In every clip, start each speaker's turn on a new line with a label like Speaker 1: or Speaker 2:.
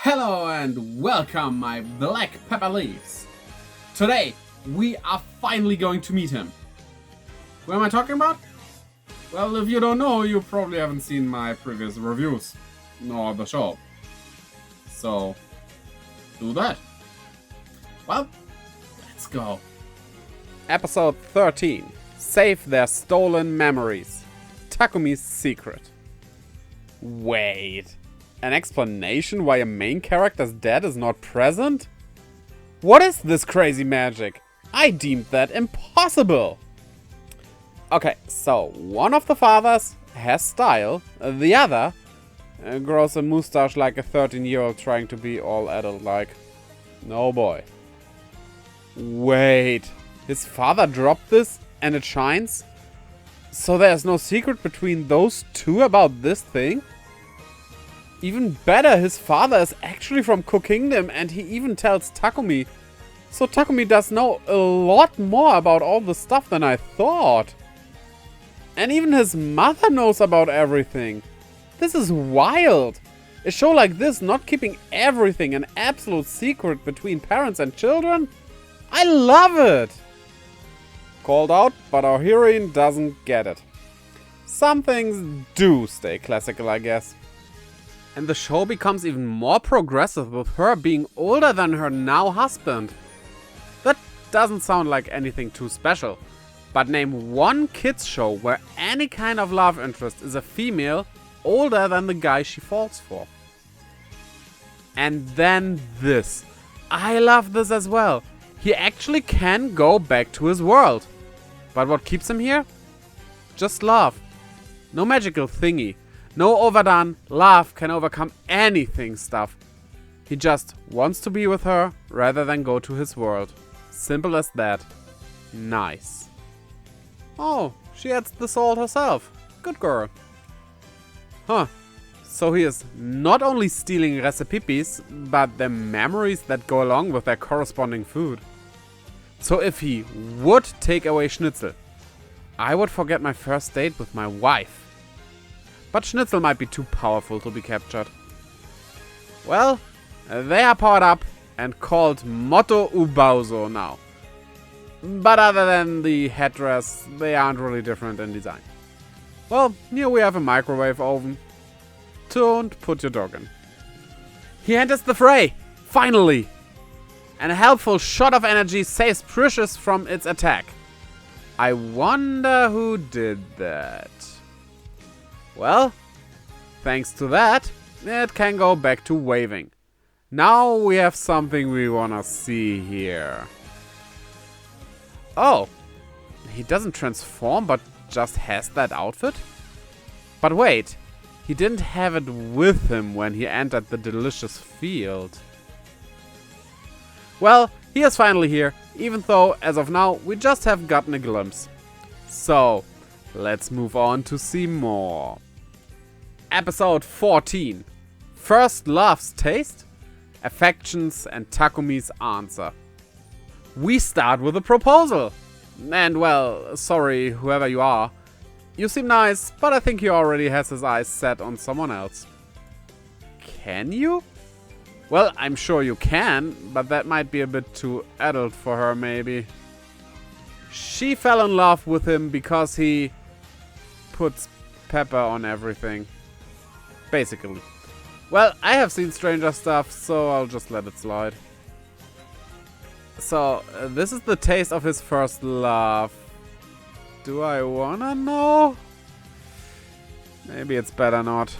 Speaker 1: Hello and welcome, my black pepper leaves. Today, we are finally going to meet him. Who am I talking about? Well, if you don't know, you probably haven't seen my previous reviews, nor the show. So, do that. Well, let's go.
Speaker 2: Episode 13. Save their stolen memories. Takumi's secret. Wait. An explanation why a main character's dad is not present? What is this crazy magic? I deemed that impossible. Okay, so one of the fathers has style, the other grows a mustache like a 13-year-old trying to be all adult-like. No boy. Wait, his father dropped this and it shines? So there's no secret between those two about this thing? Even better, his father is actually from Kingdom and he even tells Takumi. So Takumi does know a lot more about all the stuff than I thought. And even his mother knows about everything. This is wild. A show like this not keeping everything an absolute secret between parents and children? I love it! Called out, but our heroine doesn't get it. Some things do stay classical, I guess. And the show becomes even more progressive with her being older than her now husband. That doesn't sound like anything too special. But name one kids show where any kind of love interest is a female older than the guy she falls for. And then this. I love this as well. He actually can go back to his world. But what keeps him here? Just love. No magical thingy. No overdone, love can overcome anything stuff. He just wants to be with her rather than go to his world. Simple as that. Nice. Oh, she adds the salt herself. Good girl. Huh. So he is not only stealing recipes, but the memories that go along with their corresponding food. So if he would take away Schnitzel, I would forget my first date with my wife. But Schnitzel might be too powerful to be captured. Well, they are powered up and called Motto Ubauzo now. But other than the headdress, they aren't really different in design. Well, here we have a microwave oven. Don't put your dog in. He enters the fray, finally! And a helpful shot of energy saves Precious from its attack. I wonder who did that. Well, thanks to that, it can go back to waving. Now we have something we wanna see here. Oh, he doesn't transform but just has that outfit? But wait, he didn't have it with him when he entered the delicious field. Well, he is finally here, even though as of now we just have gotten a glimpse. So, let's move on to see more. Episode 14. First Love's Taste, Affections and Takumi's Answer. We start with a proposal. And well, sorry whoever you are. You seem nice, but I think he already has his eyes set on someone else. Can you? Well, I'm sure you can, but that might be a bit too adult for her maybe. She fell in love with him because he puts pepper on everything. Basically. Well, I have seen stranger stuff, so I'll just let it slide. So, this is the taste of his first love. Do I wanna know? Maybe it's better not.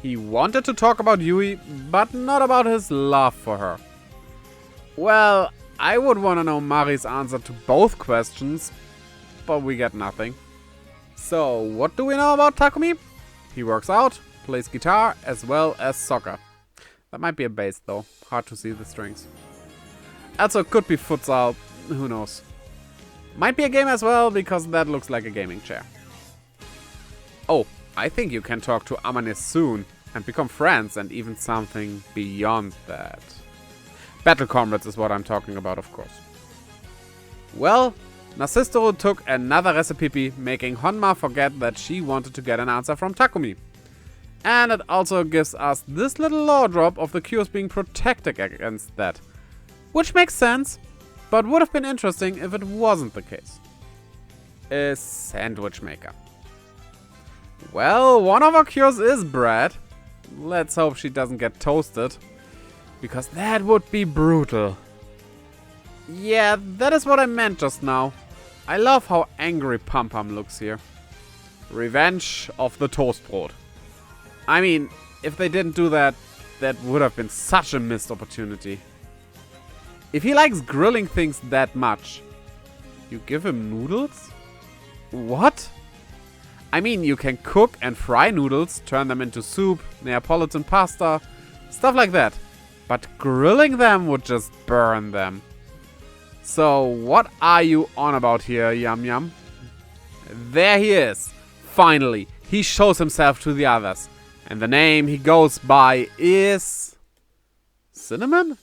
Speaker 2: He wanted to talk about Yui, but not about his love for her. Well, I would wanna know Mari's answer to both questions, but we get nothing. So, what do we know about Takumi? He works out, plays guitar, as well as soccer. That might be a bass though, hard to see the strings. Also, could be futsal, who knows. Might be a game as well, because that looks like a gaming chair. Oh, I think you can talk to Amane soon, and become friends, and even something beyond that. Battle comrades is what I'm talking about, of course. Well, Narciso took another recipe, making Honma forget that she wanted to get an answer from Takumi. And it also gives us this little lore drop of the cures being protected against that. Which makes sense, but would have been interesting if it wasn't the case. A sandwich maker. Well, one of our cures is bread. Let's hope she doesn't get toasted, because that would be brutal. Yeah, that is what I meant just now. I love how angry Pum Pum looks here. Revenge of the Toastbrot. I mean, if they didn't do that, that would have been such a missed opportunity. If he likes grilling things that much, you give him noodles? What? I mean, you can cook and fry noodles, turn them into soup, Neapolitan pasta, stuff like that. But grilling them would just burn them. So, what are you on about here, Yum Yum? There he is. Finally, he shows himself to the others. And the name he goes by is... Cinnamon?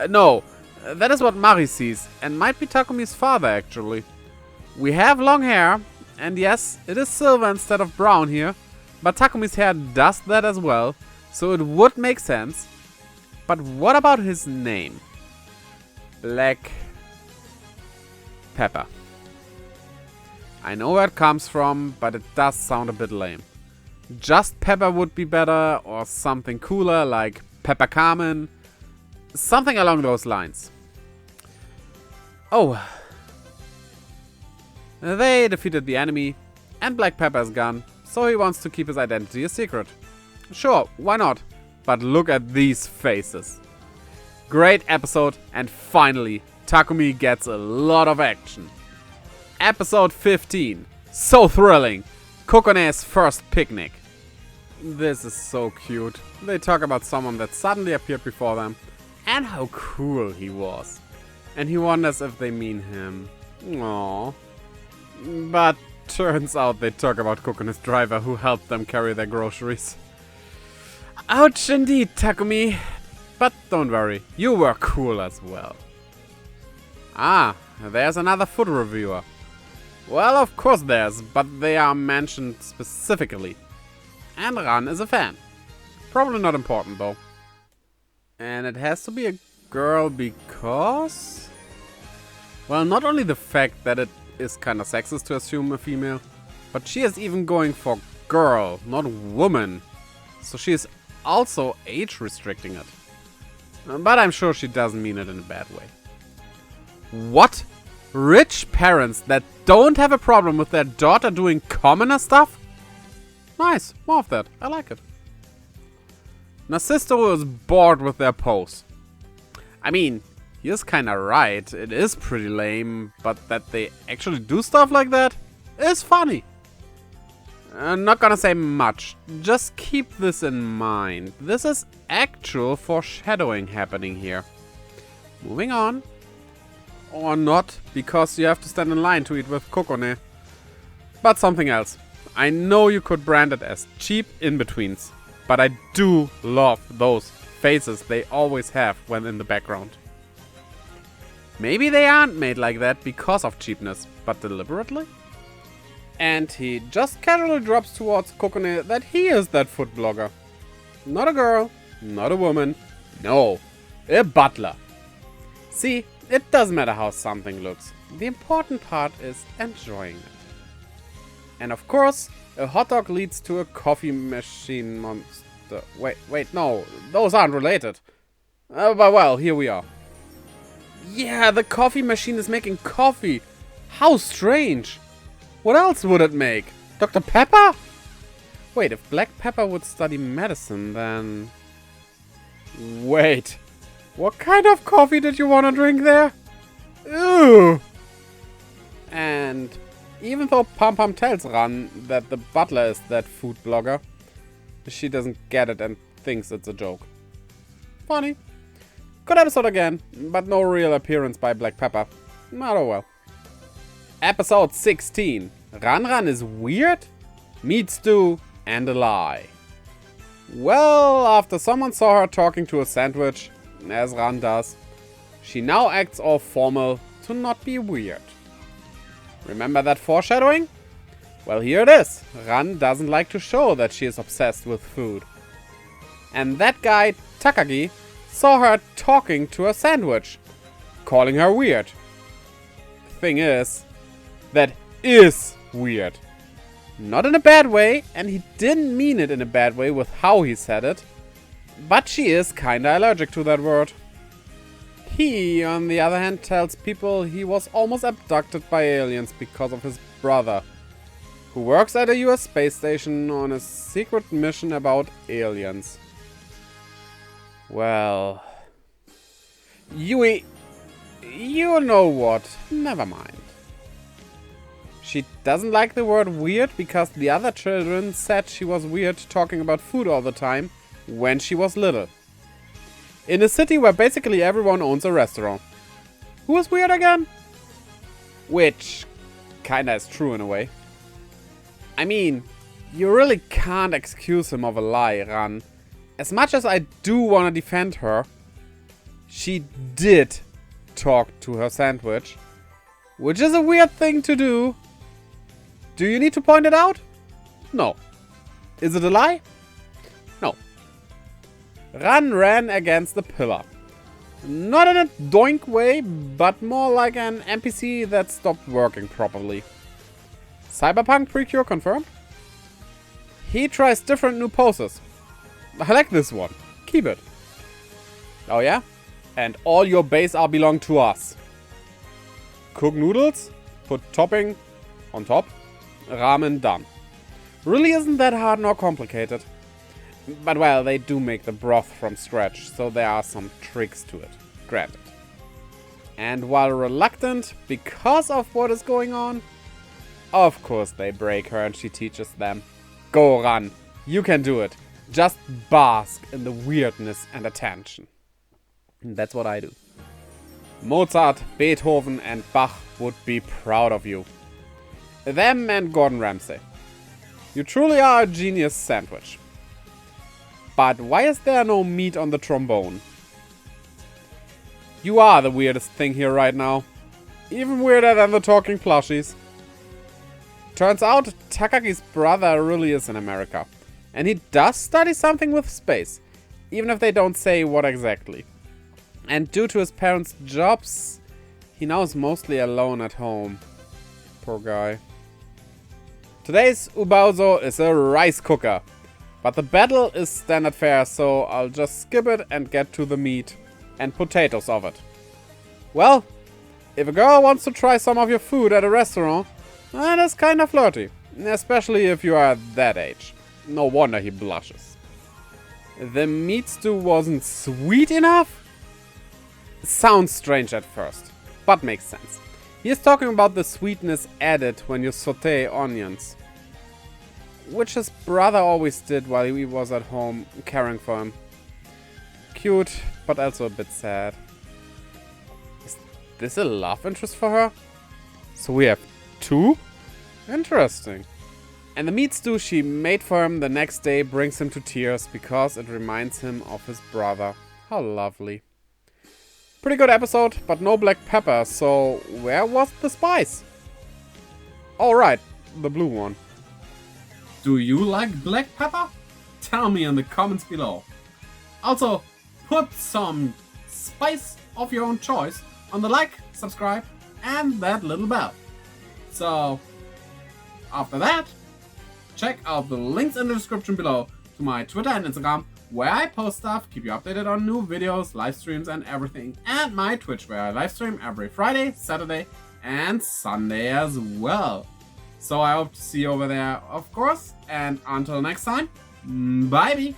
Speaker 2: No, that is what Mari sees, and might be Takumi's father, actually. We have long hair, and yes, it is silver instead of brown here, but Takumi's hair does that as well, so it would make sense. But what about his name? Black Pepper. I know where it comes from, but it does sound a bit lame. Just Pepper would be better, or something cooler like Pepper Carmen. Something along those lines. Oh. They defeated the enemy, and Black Pepper is gone, so he wants to keep his identity a secret. Sure, why not? But look at these faces. Great episode, and finally, Takumi gets a lot of action. Episode 15. So thrilling. Kokone's first picnic. This is so cute. They talk about someone that suddenly appeared before them, and how cool he was. And he wonders if they mean him. Aww. But turns out they talk about Kokone's driver who helped them carry their groceries. Ouch indeed, Takumi. But don't worry, you were cool as well. Ah, there's another food reviewer. Well, of course there's, but they are mentioned specifically. And Ran is a fan. Probably not important though. And it has to be a girl because... Well, not only the fact that it is kinda sexist to assume a female, but she is even going for girl, not woman. So she is also age restricting it. But I'm sure she doesn't mean it in a bad way. What? Rich parents that don't have a problem with their daughter doing commoner stuff? Nice, more of that. I like it. Narciso is bored with their pose. I mean, he is kinda right. It is pretty lame, but that they actually do stuff like that is funny. I'm not gonna say much. Just keep this in mind. This is actual foreshadowing happening here. Moving on. Or not, because you have to stand in line to eat with Kokone. But something else. I know you could brand it as cheap in-betweens, but I do love those faces they always have when in the background. Maybe they aren't made like that because of cheapness, but deliberately? And he just casually drops towards Kokone that he is that food blogger. Not a girl, not a woman, no, a butler. See, it doesn't matter how something looks. The important part is enjoying it. And of course, a hot dog leads to a coffee machine monster. Wait, no, those aren't related. But well, here we are. Yeah, the coffee machine is making coffee. How strange. What else would it make? Dr. Pepper? Wait, if Black Pepper would study medicine, then... Wait. What kind of coffee did you want to drink there? Ew. And even though Pum Pum tells Ran that the butler is that food blogger, she doesn't get it and thinks it's a joke. Funny. Good episode again, but no real appearance by Black Pepper. Not oh well. Episode 16. Ran is weird, meat stew, and a lie. Well, after someone saw her talking to a sandwich, as Ran does, she now acts all formal to not be weird. Remember that foreshadowing? Well, here it is. Ran doesn't like to show that she is obsessed with food. And that guy, Takagi, saw her talking to her sandwich, calling her weird. Thing is, that is weird. Not in a bad way, and he didn't mean it in a bad way with how he said it, but she is kinda allergic to that word. He, on the other hand, tells people he was almost abducted by aliens because of his brother, who works at a US space station on a secret mission about aliens. Well, Yui, you know what, never mind. She doesn't like the word weird because the other children said she was weird talking about food all the time when she was little. In a city where basically everyone owns a restaurant. Who is weird again? Which kinda is true in a way. I mean, you really can't excuse him of a lie, Ran. As much as I do want to defend her, she did talk to her sandwich, which is a weird thing to do. Do you need to point it out? No. Is it a lie? No. Ran ran against the pillar. Not in a doink way, but more like an NPC that stopped working properly. Cyberpunk PreCure confirmed? He tries different new poses. I like this one. Keep it. Oh yeah? And all your base are belong to us. Cook noodles, put topping on top, ramen done. Really isn't that hard nor complicated. But well, they do make the broth from scratch, so there are some tricks to it, granted. And while reluctant because of what is going on, of course they break her and she teaches them. Go Ran, you can do it. Just bask in the weirdness and attention. And that's what I do. Mozart, Beethoven and Bach would be proud of you. Them and Gordon Ramsay. You truly are a genius sandwich. But why is there no meat on the trombone? You are the weirdest thing here right now. Even weirder than the talking plushies. Turns out Takagi's brother really is in America. And he does study something with space. Even if they don't say what exactly. And due to his parents' jobs, he now is mostly alone at home. Poor guy. Today's Ubauzo is a rice cooker. But the battle is standard fare, so I'll just skip it and get to the meat and potatoes of it. Well, if a girl wants to try some of your food at a restaurant, that is kind of flirty. Especially if you are that age. No wonder he blushes. The meat stew wasn't sweet enough? Sounds strange at first, but makes sense. He is talking about the sweetness added when you saute onions. Which his brother always did while he was at home caring for him. Cute, but also a bit sad. Is this a love interest for her? So we have two? Interesting. And the meat stew she made for him the next day brings him to tears because it reminds him of his brother. How lovely. Pretty good episode, but no black pepper, so where was the spice? Alright, the blue one.
Speaker 1: Do you like black pepper? Tell me in the comments below. Also, put some spice of your own choice on the like, subscribe, and that little bell. So, after that, check out the links in the description below to my Twitter and Instagram, where I post stuff, keep you updated on new videos, live streams, and everything, and my Twitch, where I live stream every Friday, Saturday, and Sunday as well. So I hope to see you over there, of course, and until next time, bye-bye!